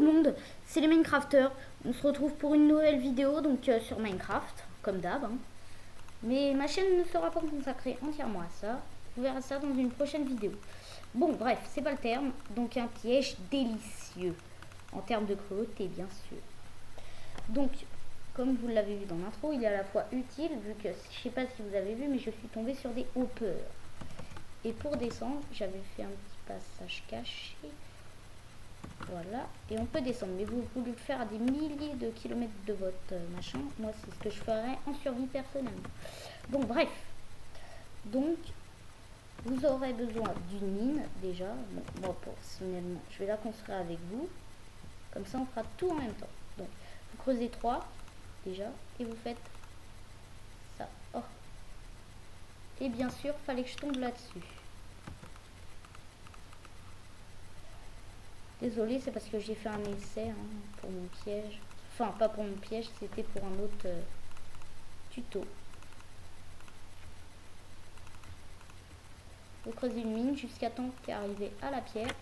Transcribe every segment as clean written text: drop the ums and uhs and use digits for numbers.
le monde, c'est les Minecrafters. On se retrouve pour une nouvelle vidéo donc sur Minecraft, comme d'hab. Hein. Mais ma chaîne ne sera pas consacrée entièrement à ça. Vous verrez ça dans une prochaine vidéo. Bon, bref, c'est pas le terme. Donc un piège délicieux. En termes de cruauté, bien sûr. Donc, comme vous l'avez vu dans l'intro, il est à la fois utile, vu que, je sais pas si vous avez vu, mais je suis tombée sur des hoppers. Et pour descendre, j'avais fait un petit passage caché. Voilà, et on peut descendre, mais vous pouvez le faire à des milliers de kilomètres de votre machin. Moi, c'est ce que je ferais en survie personnellement. Bon, bref. Donc, vous aurez besoin d'une mine, déjà. Bon, moi, personnellement, je vais la construire avec vous. Comme ça, on fera tout en même temps. Donc, vous creusez 3, déjà, et vous faites ça. Oh. Et bien sûr, fallait que je tombe là-dessus. Désolée, c'est parce que j'ai fait un essai hein, pour mon piège. Enfin, pas pour mon piège, c'était pour un autre tuto. Vous creusez une mine jusqu'à temps qu'arriver à la pierre.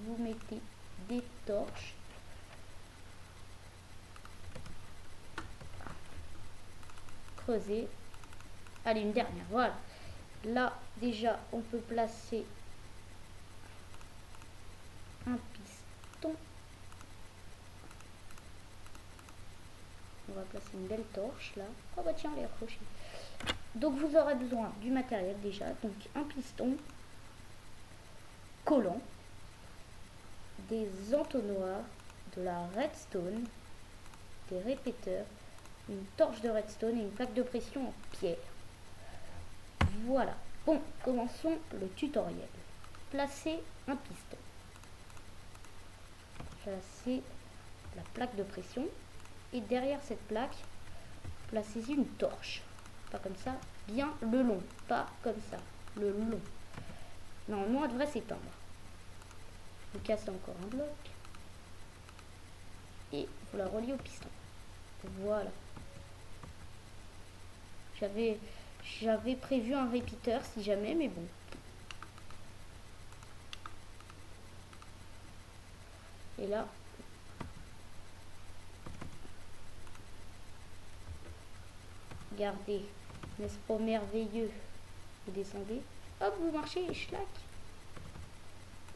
Vous mettez des torches. Creusez. Allez, une dernière, voilà. Là, déjà, on peut placer un piston. On va placer une belle torche là. Oh bah tiens, elle est accrochée. Donc vous aurez besoin du matériel déjà. Donc un piston, collant, des entonnoirs, de la redstone, des répéteurs, une torche de redstone et une plaque de pression en pierre. Voilà. Bon, commençons le tutoriel. Placez un piston. Placez la plaque de pression. Et derrière cette plaque, placez une torche. Pas comme ça, bien le long. Pas comme ça, le long. Normalement, elle devrait s'éteindre. Vous cassez encore un bloc. Et vous la reliez au piston. Voilà. J'avais prévu un répéteur si jamais, mais bon. Et là, regardez, n'est-ce pas merveilleux? Vous descendez, hop, vous marchez et schlac.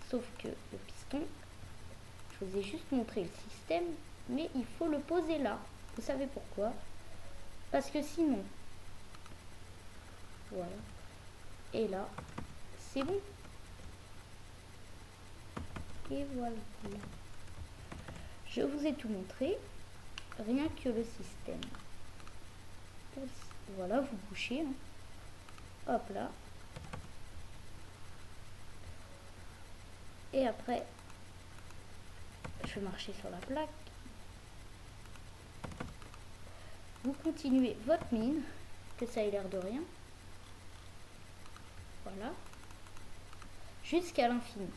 Sauf que le piston, je vous ai juste montré le système, mais il faut le poser là. Vous savez pourquoi? Parce que sinon, voilà. Et là, c'est bon. Et voilà. Je vous ai tout montré, rien que le système. Voilà, vous bouchez. Hein. Hop là. Et après, je vais marcher sur la plaque. Vous continuez votre mine, que ça ait l'air de rien. Voilà. Jusqu'à l'infini.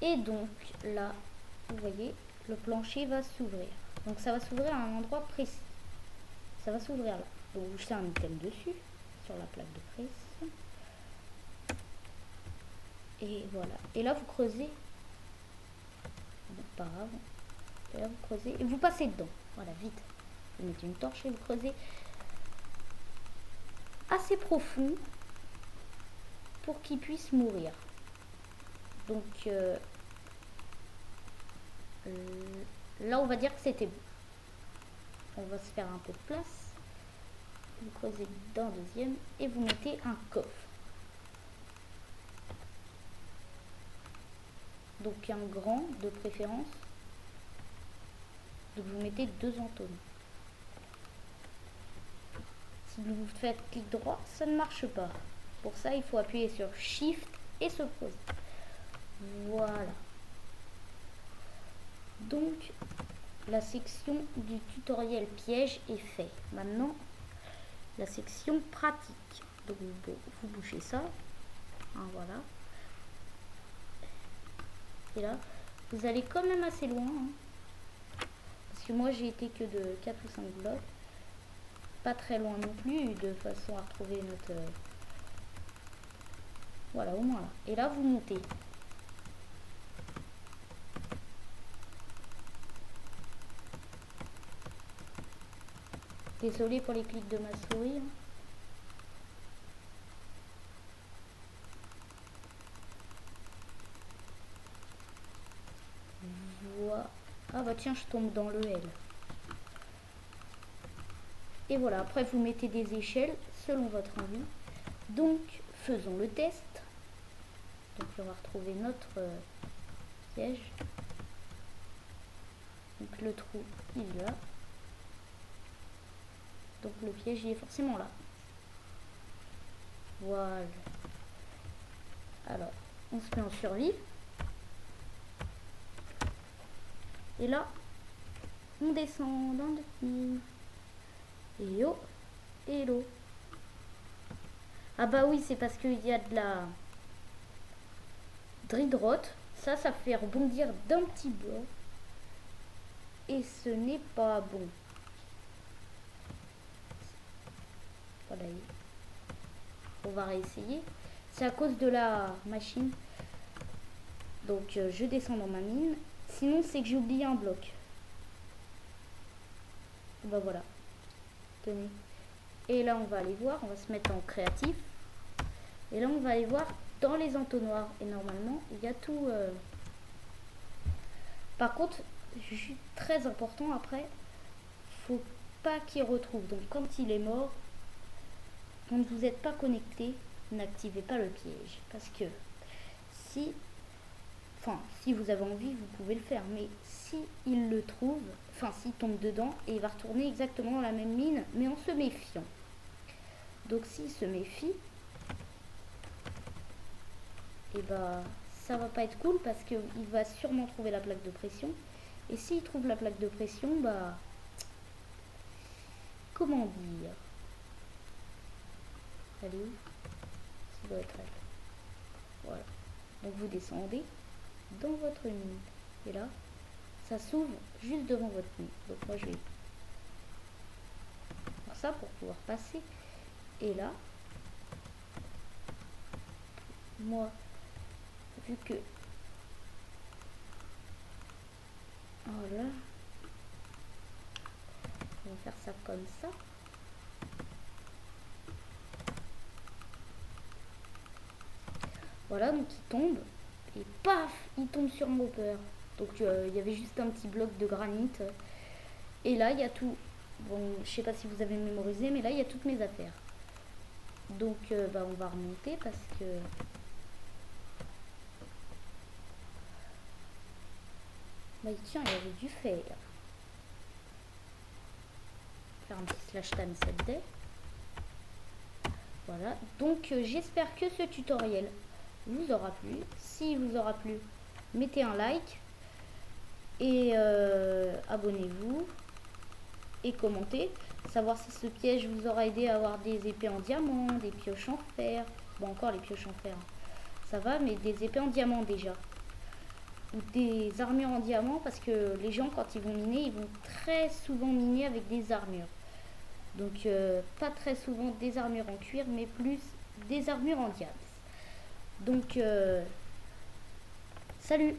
Et donc là, vous voyez, le plancher va s'ouvrir. Donc ça va s'ouvrir à un endroit précis. Ça va s'ouvrir là. Donc vous jetez un item dessus, sur la plaque de pression. Et voilà. Et là vous creusez. Bon, pas grave. Et là vous creusez et vous passez dedans. Voilà, vite. Vous mettez une torche et vous creusez assez profond pour qu'il puisse mourir. Donc là on va dire que c'était bon. On va se faire un peu de place. Vous creusez dans le deuxième et vous mettez un coffre. Donc un grand de préférence. Donc vous mettez 2 entonnoirs. Si vous faites clic droit, ça ne marche pas. Pour ça, il faut appuyer sur Shift et se poser. Voilà. Donc, la section du tutoriel piège est faite. Maintenant, la section pratique. Donc, vous bouchez ça. Hein, voilà. Et là, vous allez quand même assez loin. Hein, parce que moi, j'ai été que de 4 ou 5 blocs. Pas très loin non plus, de façon à retrouver notre... Voilà, au moins là. Et là, vous montez. Désolé pour les clics de ma souris. Hein. Voilà. Ah bah tiens, je tombe dans le L. Et voilà, après vous mettez des échelles selon votre envie. Donc, faisons le test. Donc on va retrouver notre piège. Donc le trou, il est là. Donc le piège, il est forcément là. Voilà. Alors, on se met en survie. Et là, on descend dans le mine. Et yo, hello. Ah bah oui, c'est parce qu'il y a de la dridrote. Ça fait rebondir d'un petit bord. Et ce n'est pas bon. Voilà. On va réessayer. C'est à cause de la machine. Donc je descends dans ma mine. Sinon c'est que j'ai oublié un bloc. Bah voilà. Tenez. Et là on va aller voir. On va se mettre en créatif. Et là on va aller voir dans les entonnoirs. Et normalement il y a tout. Par contre, très important après. Faut pas qu'il retrouve. Donc quand il est mort, quand vous n'êtes pas connecté, n'activez pas le piège. Parce que si vous avez envie, vous pouvez le faire. Mais si il le trouve, s'il tombe dedans, et il va retourner exactement dans la même mine, mais en se méfiant. Donc s'il se méfie, et bah ça va pas être cool parce qu'il va sûrement trouver la plaque de pression. Et s'il trouve la plaque de pression, bah comment dire, elle est où? Ça doit être elle. Voilà. Donc vous descendez dans votre mine. Et là, ça s'ouvre juste devant votre mine. Donc moi je vais faire ça pour pouvoir passer. Et là, moi, vu que... Voilà. On va faire ça comme ça. Voilà, donc il tombe. Et paf, il tombe sur mon hopper. Donc il y avait juste un petit bloc de granit. Et là, il y a tout. Bon, je sais pas si vous avez mémorisé, mais là, il y a toutes mes affaires. Donc, bah, on va remonter parce que... Bah tiens, il y avait du fer. Faire un petit slash time set day. Voilà. Donc, j'espère que ce tutoriel vous aura plu. Si vous aura plu, mettez un like. Et abonnez-vous. Et commentez. Savoir si ce piège vous aura aidé à avoir des épées en diamant, des pioches en fer. Bon, encore les pioches en fer. Ça va, mais des épées en diamant déjà. Ou des armures en diamant, parce que les gens, quand ils vont miner, ils vont très souvent miner avec des armures. Donc, pas très souvent des armures en cuir, mais plus des armures en diamant. Donc, salut!